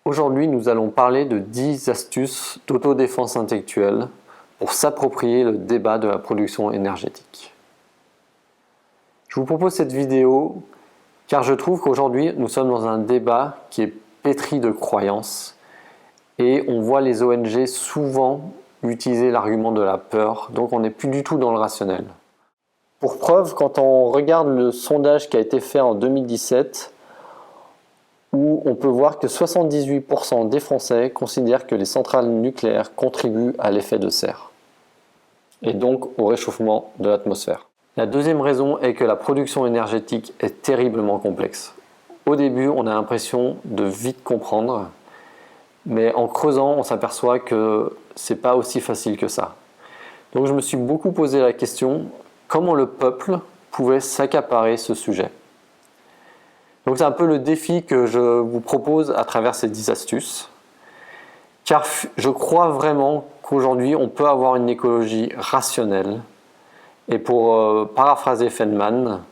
Aujourd'hui, nous allons parler de 10 astuces d'autodéfense intellectuelle pour s'approprier le débat de la production énergétique. Je vous propose cette vidéo car je trouve qu'aujourd'hui, nous sommes dans un débat qui est pétri de croyances et on voit les ONG souvent utiliser l'argument de la peur, donc on n'est plus du tout dans le rationnel. Pour preuve, quand on regarde le sondage qui a été fait en 2017, où on peut voir que 78% des Français considèrent que les centrales nucléaires contribuent à l'effet de serre et donc au réchauffement de l'atmosphère. La deuxième raison est que la production énergétique est terriblement complexe. Au début, on a l'impression de vite comprendre, mais en creusant, on s'aperçoit que c'est pas aussi facile que ça. Donc je me suis beaucoup posé la question, comment le peuple pouvait s'accaparer ce sujet ? Donc c'est un peu le défi que je vous propose à travers ces 10 astuces. Car je crois vraiment qu'aujourd'hui, on peut avoir une écologie rationnelle. Et pour paraphraser Feynman,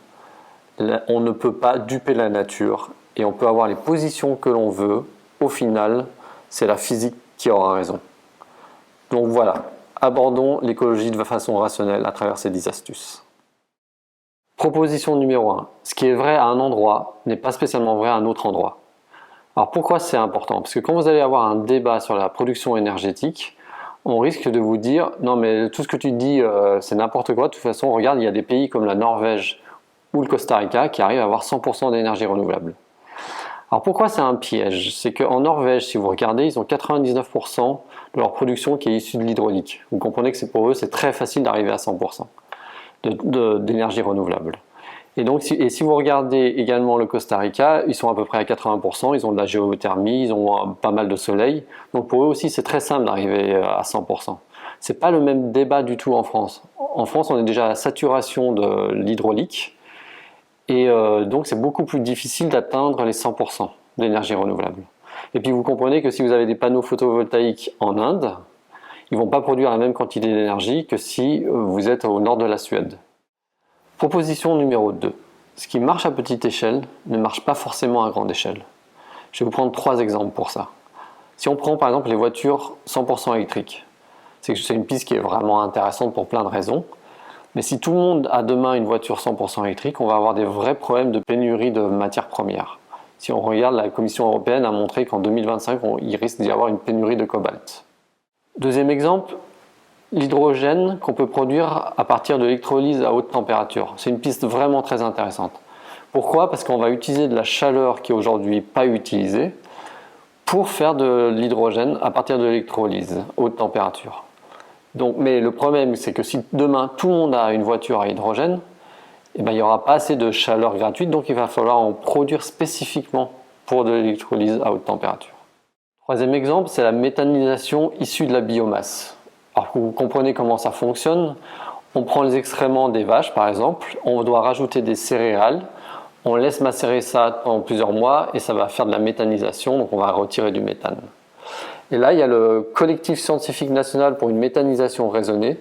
on ne peut pas duper la nature et on peut avoir les positions que l'on veut. Au final, c'est la physique qui aura raison. Donc voilà, abordons l'écologie de façon rationnelle à travers ces 10 astuces. Proposition numéro 1. Ce qui est vrai à un endroit n'est pas spécialement vrai à un autre endroit. Alors pourquoi c'est important ? Parce que quand vous allez avoir un débat sur la production énergétique, on risque de vous dire « Non mais tout ce que tu dis c'est n'importe quoi, de toute façon regarde, il y a des pays comme la Norvège ou le Costa Rica qui arrivent à avoir 100% d'énergie renouvelable. » Alors pourquoi c'est un piège ? C'est qu'en Norvège, si vous regardez, ils ont 99% de leur production qui est issue de l'hydraulique. Vous comprenez que pour eux c'est très facile d'arriver à 100%. D'énergie renouvelable. Et donc, si vous regardez également le Costa Rica, ils sont à peu près à 80%, ils ont de la géothermie, ils ont pas mal de soleil. Donc pour eux aussi, c'est très simple d'arriver à 100%. C'est pas le même débat du tout en France. En France, on est déjà à la saturation de l'hydraulique et donc c'est beaucoup plus difficile d'atteindre les 100% d'énergie renouvelable. Et puis vous comprenez que si vous avez des panneaux photovoltaïques en Inde, ils ne vont pas produire la même quantité d'énergie que si vous êtes au nord de la Suède. Proposition numéro 2. Ce qui marche à petite échelle ne marche pas forcément à grande échelle. Je vais vous prendre 3 exemples pour ça. Si on prend par exemple les voitures 100% électriques, c'est une piste qui est vraiment intéressante pour plein de raisons. Mais si tout le monde a demain une voiture 100% électrique, on va avoir des vrais problèmes de pénurie de matières premières. Si on regarde, la Commission européenne a montré qu'en 2025, il risque d'y avoir une pénurie de cobalt. Deuxième exemple, l'hydrogène qu'on peut produire à partir de l'électrolyse à haute température. C'est une piste vraiment très intéressante. Pourquoi ? Parce qu'on va utiliser de la chaleur qui est aujourd'hui pas utilisée pour faire de l'hydrogène à partir de l'électrolyse haute température. Donc, mais le problème, c'est que si demain tout le monde a une voiture à hydrogène, il n'y aura pas assez de chaleur gratuite, donc il va falloir en produire spécifiquement pour de l'électrolyse à haute température. Troisième exemple, c'est la méthanisation issue de la biomasse. Alors que vous comprenez comment ça fonctionne, on prend les excréments des vaches par exemple, on doit rajouter des céréales, on laisse macérer ça pendant plusieurs mois et ça va faire de la méthanisation, donc on va retirer du méthane. Et là, il y a le collectif scientifique national pour une méthanisation raisonnée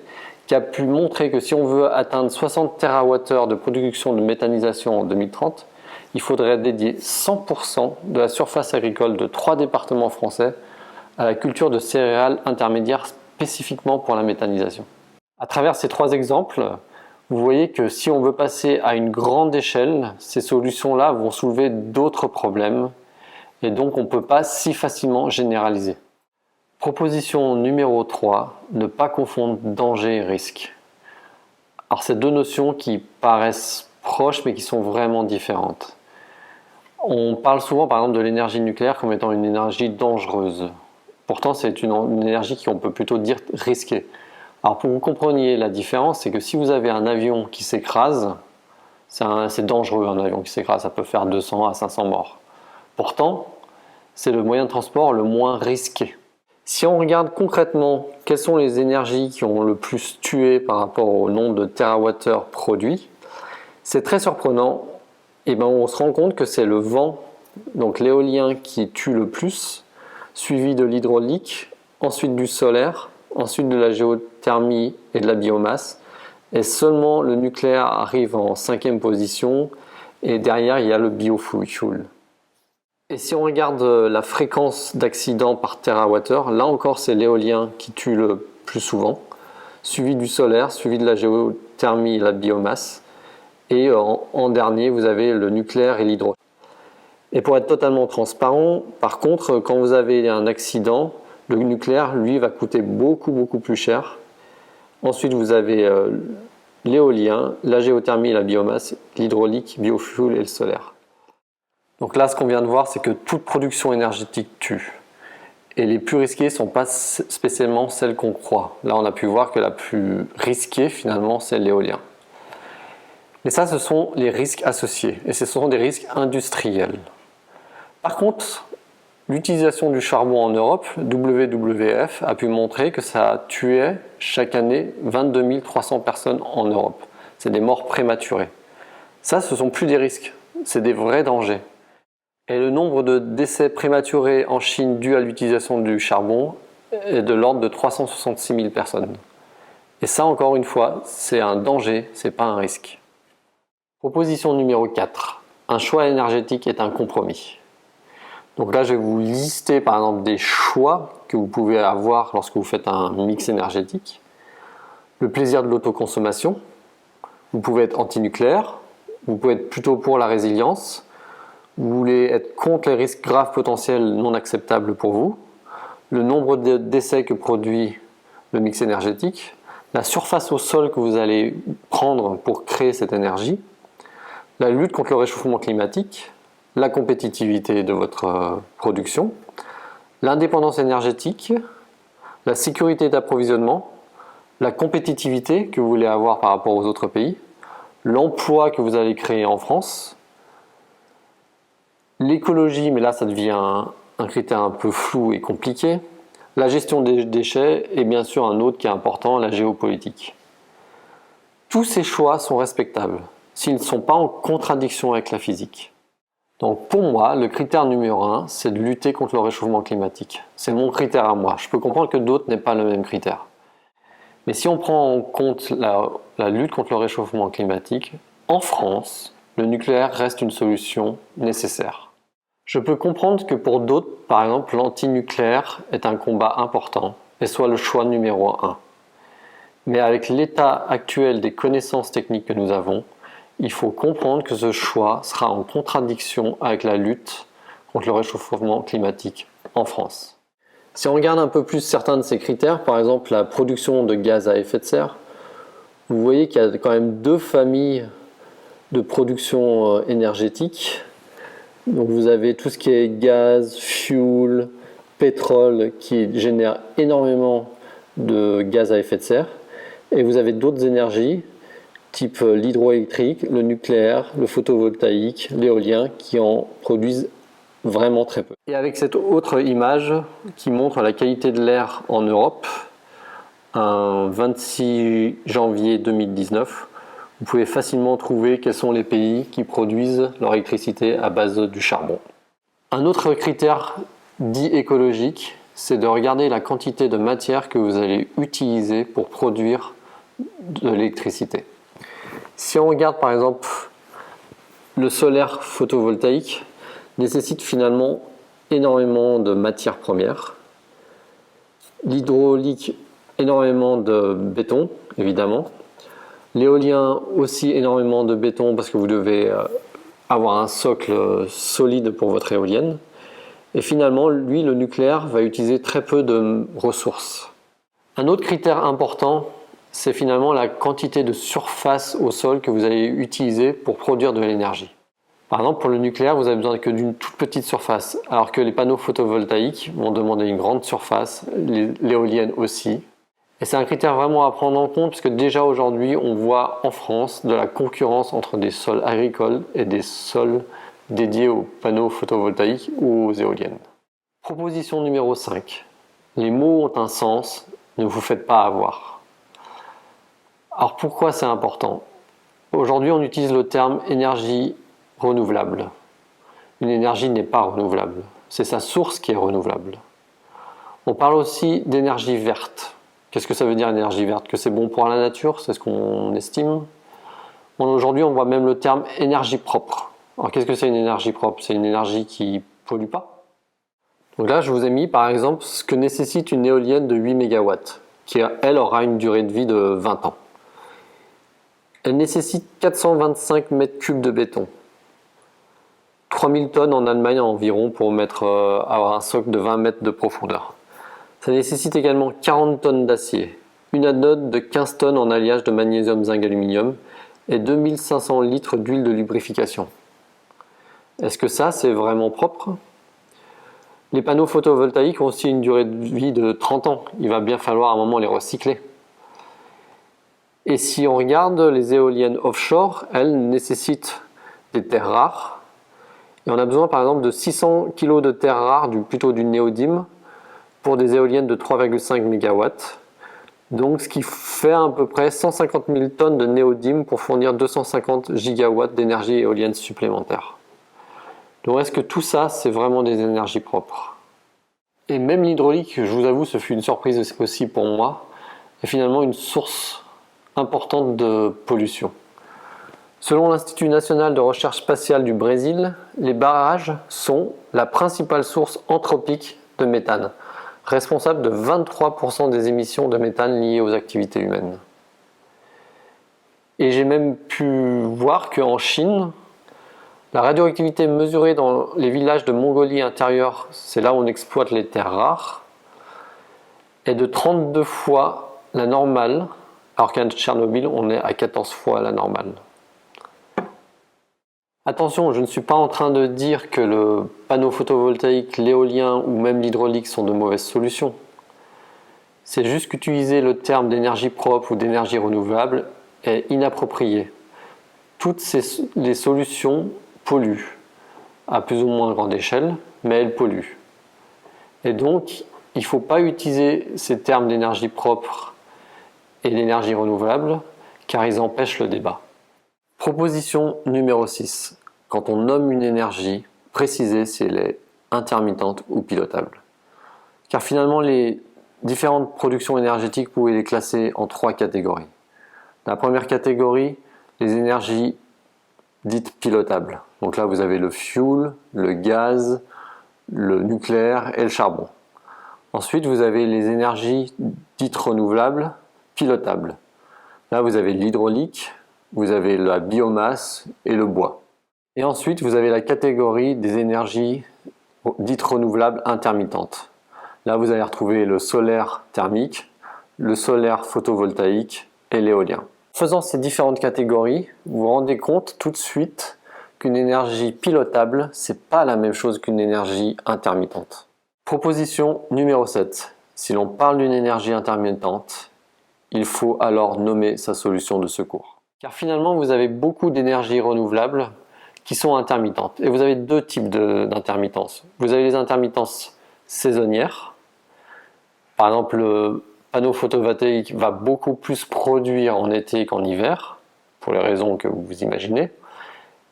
qui a pu montrer que si on veut atteindre 60 TWh de production de méthanisation en 2030, il faudrait dédier 100% de la surface agricole de 3 départements français à la culture de céréales intermédiaires spécifiquement pour la méthanisation. À travers ces 3 exemples, vous voyez que si on veut passer à une grande échelle, ces solutions-là vont soulever d'autres problèmes et donc on ne peut pas si facilement généraliser. Proposition numéro 3, ne pas confondre danger et risque. Alors c'est 2 notions qui paraissent proches mais qui sont vraiment différentes. On parle souvent par exemple de l'énergie nucléaire comme étant une énergie dangereuse. Pourtant c'est une énergie qu'on peut plutôt dire risquée. Alors pour que vous compreniez la différence, c'est que si vous avez un avion qui s'écrase, c'est dangereux un avion qui s'écrase, ça peut faire 200 à 500 morts. Pourtant, c'est le moyen de transport le moins risqué. Si on regarde concrètement quelles sont les énergies qui ont le plus tué par rapport au nombre de térawattheures produits, c'est très surprenant. On se rend compte que c'est le vent, donc l'éolien qui tue le plus, suivi de l'hydraulique, ensuite du solaire, ensuite de la géothermie et de la biomasse, et seulement le nucléaire arrive en 5e position, et derrière il y a le biofuel. Et si on regarde la fréquence d'accidents par térawattheure, là encore c'est l'éolien qui tue le plus souvent, suivi du solaire, suivi de la géothermie et la biomasse. Et en dernier, vous avez le nucléaire et l'hydrogène. Et pour être totalement transparent, par contre, quand vous avez un accident, le nucléaire, lui, va coûter beaucoup plus cher. Ensuite, vous avez l'éolien, la géothermie, la biomasse, l'hydraulique, biofuel et le solaire. Donc là, ce qu'on vient de voir, c'est que toute production énergétique tue. Et les plus risquées ne sont pas spécialement celles qu'on croit. Là, on a pu voir que la plus risquée, finalement, c'est l'éolien. Mais ça, ce sont les risques associés. Et ce sont des risques industriels. Par contre, l'utilisation du charbon en Europe, WWF, a pu montrer que ça tuait chaque année 22 300 personnes en Europe. C'est des morts prématurées. Ça, ce ne sont plus des risques, c'est des vrais dangers. Et le nombre de décès prématurés en Chine dû à l'utilisation du charbon est de l'ordre de 366 000 personnes. Et ça, encore une fois, c'est un danger, ce n'est pas un risque. Proposition numéro 4. Un choix énergétique est un compromis. Donc là, je vais vous lister par exemple des choix que vous pouvez avoir lorsque vous faites un mix énergétique. Le plaisir de l'autoconsommation. Vous pouvez être anti-nucléaire. Vous pouvez être plutôt pour la résilience. Vous voulez être contre les risques graves potentiels non acceptables pour vous. Le nombre de décès que produit le mix énergétique. La surface au sol que vous allez prendre pour créer cette énergie. La lutte contre le réchauffement climatique. La compétitivité de votre production, l'indépendance énergétique, la sécurité d'approvisionnement, la compétitivité que vous voulez avoir par rapport aux autres pays, l'emploi que vous allez créer en France, l'écologie, mais là ça devient un critère un peu flou et compliqué, la gestion des déchets et bien sûr un autre qui est important, la géopolitique. Tous ces choix sont respectables s'ils ne sont pas en contradiction avec la physique. Donc pour moi, le critère numéro 1, c'est de lutter contre le réchauffement climatique. C'est mon critère à moi. Je peux comprendre que d'autres n'aient pas le même critère. Mais si on prend en compte la lutte contre le réchauffement climatique, en France, le nucléaire reste une solution nécessaire. Je peux comprendre que pour d'autres, par exemple, l'antinucléaire est un combat important et soit le choix numéro 1. Mais avec l'état actuel des connaissances techniques que nous avons, il faut comprendre que ce choix sera en contradiction avec la lutte contre le réchauffement climatique en France. Si on regarde un peu plus certains de ces critères, par exemple la production de gaz à effet de serre, vous voyez qu'il y a quand même deux familles de production énergétique. Donc vous avez tout ce qui est gaz, fuel, pétrole qui génère énormément de gaz à effet de serre. Et vous avez d'autres énergies type l'hydroélectrique, le nucléaire, le photovoltaïque, l'éolien, qui en produisent vraiment très peu. Et avec cette autre image qui montre la qualité de l'air en Europe, un 26 janvier 2019, vous pouvez facilement trouver quels sont les pays qui produisent leur électricité à base du charbon. Un autre critère dit écologique, c'est de regarder la quantité de matière que vous allez utiliser pour produire de l'électricité. Si on regarde par exemple le solaire photovoltaïque nécessite finalement énormément de matières premières, l'hydraulique énormément de béton évidemment, l'éolien aussi énormément de béton parce que vous devez avoir un socle solide pour votre éolienne, et finalement lui le nucléaire va utiliser très peu de ressources. Un autre critère important, c'est finalement la quantité de surface au sol que vous allez utiliser pour produire de l'énergie. Par exemple, pour le nucléaire, vous avez besoin que d'une toute petite surface, alors que les panneaux photovoltaïques vont demander une grande surface, l'éolienne aussi. Et c'est un critère vraiment à prendre en compte, puisque déjà aujourd'hui, on voit en France de la concurrence entre des sols agricoles et des sols dédiés aux panneaux photovoltaïques ou aux éoliennes. Proposition numéro 5. Les mots ont un sens, ne vous faites pas avoir. Alors pourquoi c'est important? Aujourd'hui, on utilise le terme énergie renouvelable. Une énergie n'est pas renouvelable, c'est sa source qui est renouvelable. On parle aussi d'énergie verte. Qu'est-ce que ça veut dire énergie verte? Que c'est bon pour la nature? C'est ce qu'on estime. Aujourd'hui, on voit même le terme énergie propre. Alors qu'est-ce que c'est une énergie propre? C'est une énergie qui pollue pas. Donc là, je vous ai mis par exemple ce que nécessite une éolienne de 8 MW, qui elle aura une durée de vie de 20 ans. Elle nécessite 425 m3 de béton, 3000 tonnes en Allemagne environ pour avoir un socle de 20 mètres de profondeur. Ça nécessite également 40 tonnes d'acier, une anode de 15 tonnes en alliage de magnésium, zinc, aluminium et 2500 litres d'huile de lubrification. Est-ce que ça, c'est vraiment propre? Les panneaux photovoltaïques ont aussi une durée de vie de 30 ans. Il va bien falloir à un moment les recycler. Et si on regarde les éoliennes offshore, elles nécessitent des terres rares. Et on a besoin par exemple de 600 kg de terres rares, plutôt du néodyme, pour des éoliennes de 3,5 MW. Donc ce qui fait à peu près 150 000 tonnes de néodyme pour fournir 250 gigawatts d'énergie éolienne supplémentaire. Donc est-ce que tout ça, c'est vraiment des énergies propres? Et même l'hydraulique, je vous avoue, ce fut une surprise aussi pour moi, est finalement une source importante de pollution. Selon l'Institut national de recherche spatiale du Brésil, les barrages sont la principale source anthropique de méthane, responsable de 23% des émissions de méthane liées aux activités humaines. Et j'ai même pu voir qu'en Chine, la radioactivité mesurée dans les villages de Mongolie intérieure, c'est là où on exploite les terres rares, est de 32 fois la normale, alors qu'à Tchernobyl, on est à 14 fois la normale. Attention, je ne suis pas en train de dire que le panneau photovoltaïque, l'éolien ou même l'hydraulique sont de mauvaises solutions. C'est juste qu'utiliser le terme d'énergie propre ou d'énergie renouvelable est inapproprié. Toutes les solutions polluent, à plus ou moins grande échelle, mais elles polluent. Et donc, il ne faut pas utiliser ces termes d'énergie propre et d'énergie renouvelable, car ils empêchent le débat. Proposition numéro 6. Quand on nomme une énergie, précisez si elle est intermittente ou pilotable. Car finalement, les différentes productions énergétiques, vous pouvez les classer en 3 catégories. La première catégorie, les énergies dites pilotables. Donc là, vous avez le fuel, le gaz, le nucléaire et le charbon. Ensuite, vous avez les énergies dites renouvelables, pilotables. Là, vous avez l'hydraulique, vous avez la biomasse et le bois. Et ensuite, vous avez la catégorie des énergies dites renouvelables intermittentes. Là, vous allez retrouver le solaire thermique, le solaire photovoltaïque et l'éolien. En faisant ces différentes catégories, vous vous rendez compte tout de suite qu'une énergie pilotable, c'est pas la même chose qu'une énergie intermittente. Proposition numéro 7. Si l'on parle d'une énergie intermittente, il faut alors nommer sa solution de secours. Car finalement, vous avez beaucoup d'énergies renouvelables qui sont intermittentes. Et vous avez deux types d'intermittences. Vous avez les intermittences saisonnières. Par exemple, le panneau photovoltaïque va beaucoup plus produire en été qu'en hiver, pour les raisons que vous imaginez.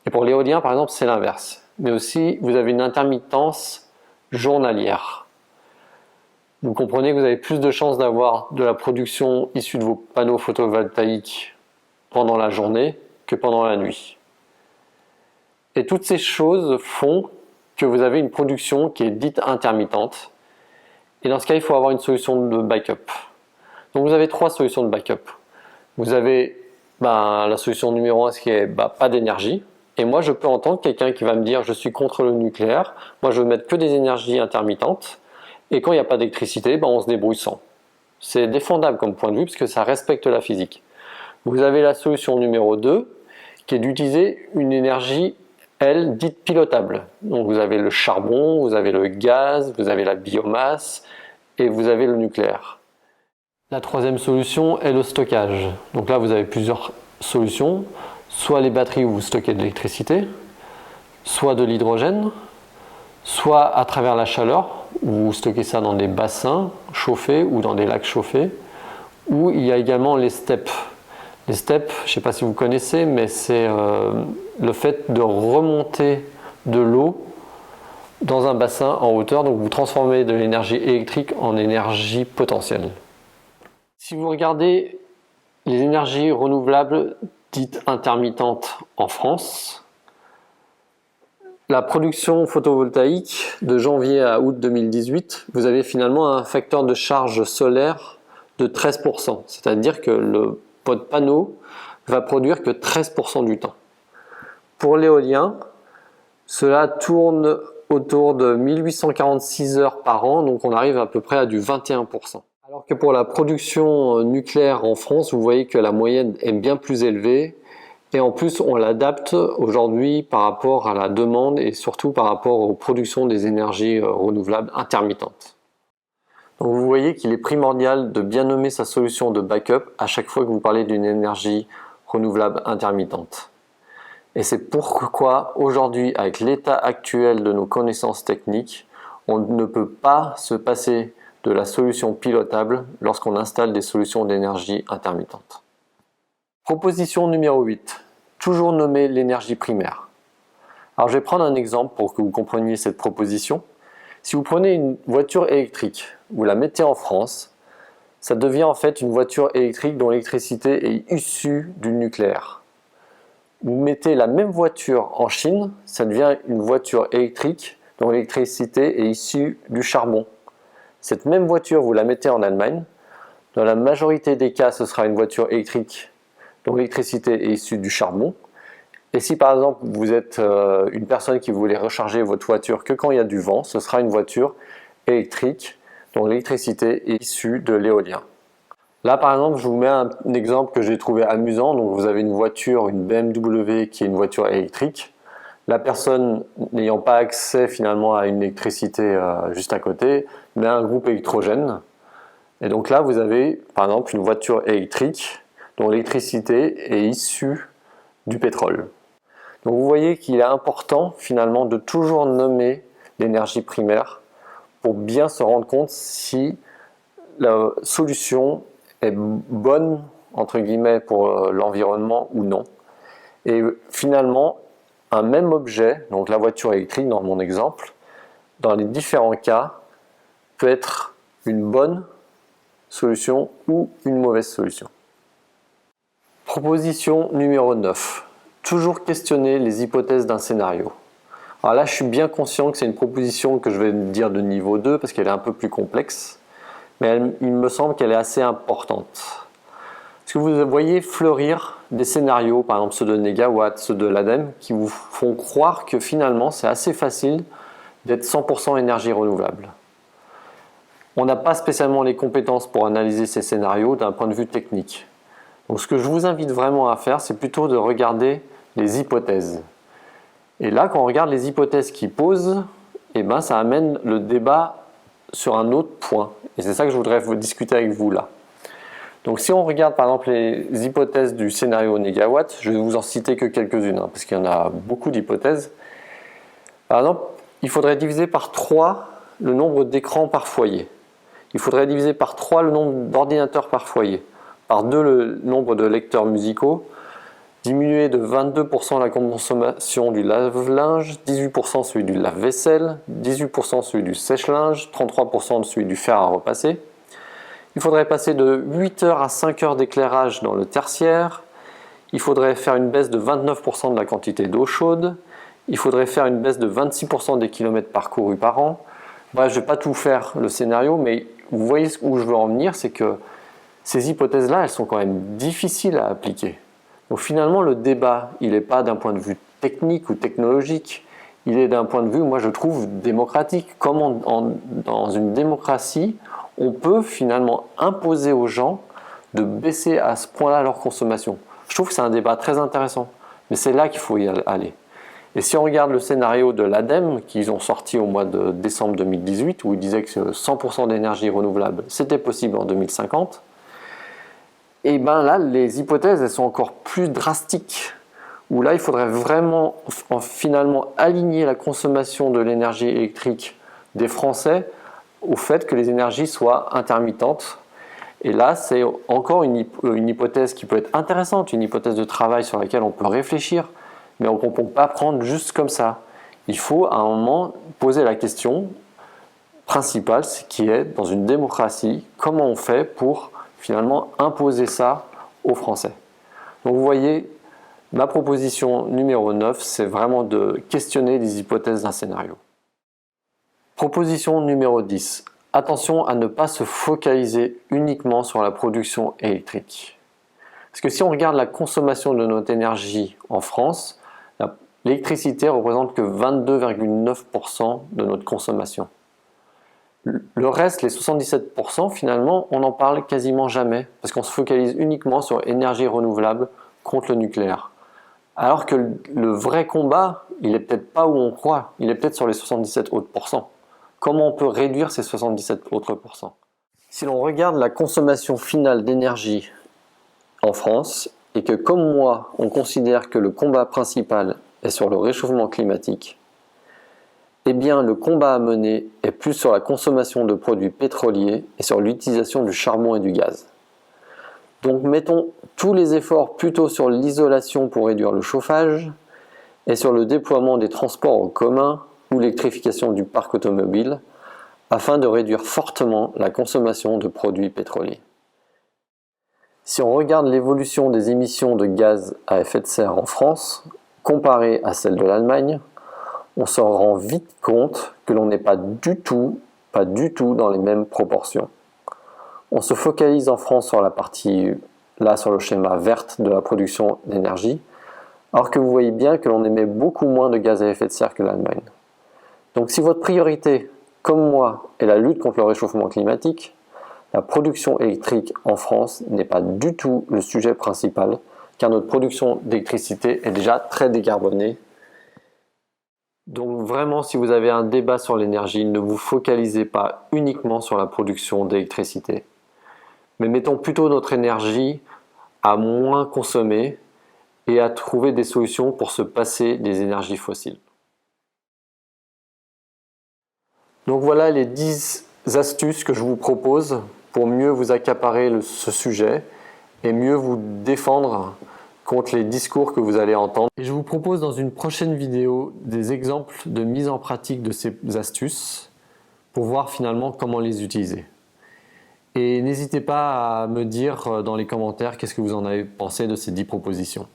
Et pour l'éolien, par exemple, c'est l'inverse. Mais aussi, vous avez une intermittence journalière. Vous comprenez que vous avez plus de chances d'avoir de la production issue de vos panneaux photovoltaïques pendant la journée que pendant la nuit. Et toutes ces choses font que vous avez une production qui est dite intermittente. Et dans ce cas, il faut avoir une solution de backup. Donc vous avez 3 solutions de backup. Vous avez la solution numéro 1, ce qui est pas d'énergie. Et moi, je peux entendre quelqu'un qui va me dire « je suis contre le nucléaire, moi je veux mettre que des énergies intermittentes, et quand il n'y a pas d'électricité, on se débrouille sans ». C'est défendable comme point de vue, parce que ça respecte la physique. Vous avez la solution numéro 2, qui est d'utiliser une énergie, elle, dite pilotable. Donc vous avez le charbon, vous avez le gaz, vous avez la biomasse, et vous avez le nucléaire. La troisième solution est le stockage. Donc là, vous avez plusieurs solutions. Soit les batteries où vous stockez de l'électricité, soit de l'hydrogène, soit à travers la chaleur, où vous stockez ça dans des bassins chauffés ou dans des lacs chauffés, ou il y a également les steppes. Les steppes, je ne sais pas si vous connaissez, mais c'est le fait de remonter de l'eau dans un bassin en hauteur, donc vous transformez de l'énergie électrique en énergie potentielle. Si vous regardez les énergies renouvelables dites intermittentes en France, la production photovoltaïque de janvier à août 2018, vous avez finalement un facteur de charge solaire de 13%. C'est-à-dire que votre panneau va produire que 13% du temps. Pour l'éolien, cela tourne autour de 1846 heures par an, donc on arrive à peu près à du 21%. Alors que pour la production nucléaire en France, vous voyez que la moyenne est bien plus élevée, et en plus on l'adapte aujourd'hui par rapport à la demande et surtout par rapport aux productions des énergies renouvelables intermittentes. Donc vous voyez qu'il est primordial de bien nommer sa solution de backup à chaque fois que vous parlez d'une énergie renouvelable intermittente. Et c'est pourquoi aujourd'hui, avec l'état actuel de nos connaissances techniques, on ne peut pas se passer de la solution pilotable lorsqu'on installe des solutions d'énergie intermittente. Proposition numéro 8. Toujours nommer l'énergie primaire. Alors je vais prendre un exemple pour que vous compreniez cette proposition. Si vous prenez une voiture électrique, vous la mettez en France, ça devient en fait une voiture électrique dont l'électricité est issue du nucléaire. Vous mettez la même voiture en Chine, ça devient une voiture électrique dont l'électricité est issue du charbon. Cette même voiture, vous la mettez en Allemagne. Dans la majorité des cas, ce sera une voiture électrique dont l'électricité est issue du charbon. Et si par exemple vous êtes une personne qui voulait recharger votre voiture que quand il y a du vent, ce sera une voiture électrique dont l'électricité est issue de l'éolien. Là par exemple, je vous mets un exemple que j'ai trouvé amusant. Donc vous avez une voiture, une BMW qui est une voiture électrique. La personne n'ayant pas accès finalement à une électricité juste à côté, met un groupe électrogène. Et donc là vous avez par exemple une voiture électrique dont l'électricité est issue du pétrole. Donc vous voyez qu'il est important finalement de toujours nommer l'énergie primaire pour bien se rendre compte si la solution est bonne entre guillemets pour l'environnement ou non. Et finalement, un même objet, donc la voiture électrique dans mon exemple, dans les différents cas, peut être une bonne solution ou une mauvaise solution. Proposition numéro 9. Toujours questionner les hypothèses d'un scénario. Alors là, je suis bien conscient que c'est une proposition que je vais dire de niveau 2 parce qu'elle est un peu plus complexe, mais il me semble qu'elle est assez importante. Parce que vous voyez fleurir des scénarios, par exemple ceux de Negawatt, ceux de l'ADEME, qui vous font croire que finalement c'est assez facile d'être 100% énergie renouvelable. On n'a pas spécialement les compétences pour analyser ces scénarios d'un point de vue technique. Donc ce que je vous invite vraiment à faire, c'est plutôt de regarder les hypothèses. Et là, quand on regarde les hypothèses qui posent, ça amène le débat sur un autre point. Et c'est ça que je voudrais discuter avec vous là. Donc si on regarde par exemple les hypothèses du scénario Negawatt, je vais vous en citer que quelques-unes, parce qu'il y en a beaucoup d'hypothèses. Par exemple, il faudrait diviser par 3 le nombre d'écrans par foyer. Il faudrait diviser par 3 le nombre d'ordinateurs par foyer. Par 2 le nombre de lecteurs musicaux. Diminuer de 22% la consommation du lave-linge, 18% celui du lave-vaisselle, 18% celui du sèche-linge, 33% celui du fer à repasser. Il faudrait passer de 8 heures à 5 heures d'éclairage dans le tertiaire. Il faudrait faire une baisse de 29% de la quantité d'eau chaude. Il faudrait faire une baisse de 26% des kilomètres parcourus par an. Bref, je ne vais pas tout faire le scénario, mais vous voyez où je veux en venir, c'est que ces hypothèses-là, elles sont quand même difficiles à appliquer. Donc finalement, le débat, il n'est pas d'un point de vue technique ou technologique, il est d'un point de vue, moi je trouve, démocratique. Comment dans une démocratie, on peut finalement imposer aux gens de baisser à ce point-là leur consommation. Je trouve que c'est un débat très intéressant, mais c'est là qu'il faut y aller. Et si on regarde le scénario de l'ADEME qu'ils ont sorti au mois de décembre 2018, où ils disaient que 100% d'énergie renouvelable, c'était possible en 2050, et là, les hypothèses, elles sont encore plus drastiques, où là, il faudrait vraiment finalement aligner la consommation de l'énergie électrique des Français au fait que les énergies soient intermittentes. Et là, c'est encore une hypothèse qui peut être intéressante, une hypothèse de travail sur laquelle on peut réfléchir, mais on ne peut pas prendre juste comme ça. Il faut à un moment poser la question principale, qui est, dans une démocratie, comment on fait pour finalement imposer ça aux Français. Donc vous voyez, Ma proposition numéro 9, c'est vraiment de questionner les hypothèses d'un scénario. Proposition numéro 10. Attention à ne pas se focaliser uniquement sur la production électrique. Parce que si on regarde la consommation de notre énergie en France, l'électricité représente que 22,9% de notre consommation. Le reste, les 77%, finalement, on n'en parle quasiment jamais, parce qu'on se focalise uniquement sur l'énergie renouvelable contre le nucléaire. Alors que le vrai combat, il n'est peut-être pas où on croit, il est peut-être sur les 77 autres pourcents. Comment on peut réduire ces 77 autres pourcents? Si l'on regarde la consommation finale d'énergie en France, et que comme moi, on considère que le combat principal est sur le réchauffement climatique, eh bien le combat à mener est plus sur la consommation de produits pétroliers et sur l'utilisation du charbon et du gaz. Donc mettons tous les efforts plutôt sur l'isolation pour réduire le chauffage et sur le déploiement des transports en commun ou l'électrification du parc automobile afin de réduire fortement la consommation de produits pétroliers. Si on regarde l'évolution des émissions de gaz à effet de serre en France, comparée à celle de l'Allemagne, on se rend vite compte que l'on n'est pas du tout dans les mêmes proportions. On se focalise en France sur la partie, là sur le schéma verte de la production d'énergie, alors que vous voyez bien que l'on émet beaucoup moins de gaz à effet de serre que l'Allemagne. Donc si votre priorité, comme moi, est la lutte contre le réchauffement climatique, la production électrique en France n'est pas du tout le sujet principal, car notre production d'électricité est déjà très décarbonée. Donc vraiment, si vous avez un débat sur l'énergie, ne vous focalisez pas uniquement sur la production d'électricité, mais mettons plutôt notre énergie à moins consommer et à trouver des solutions pour se passer des énergies fossiles. Donc voilà les 10 astuces que je vous propose pour mieux vous accaparer ce sujet et mieux vous défendre contre les discours que vous allez entendre. Et je vous propose dans une prochaine vidéo des exemples de mise en pratique de ces astuces pour voir finalement comment les utiliser. Et n'hésitez pas à me dire dans les commentaires qu'est-ce que vous en avez pensé de ces 10 propositions.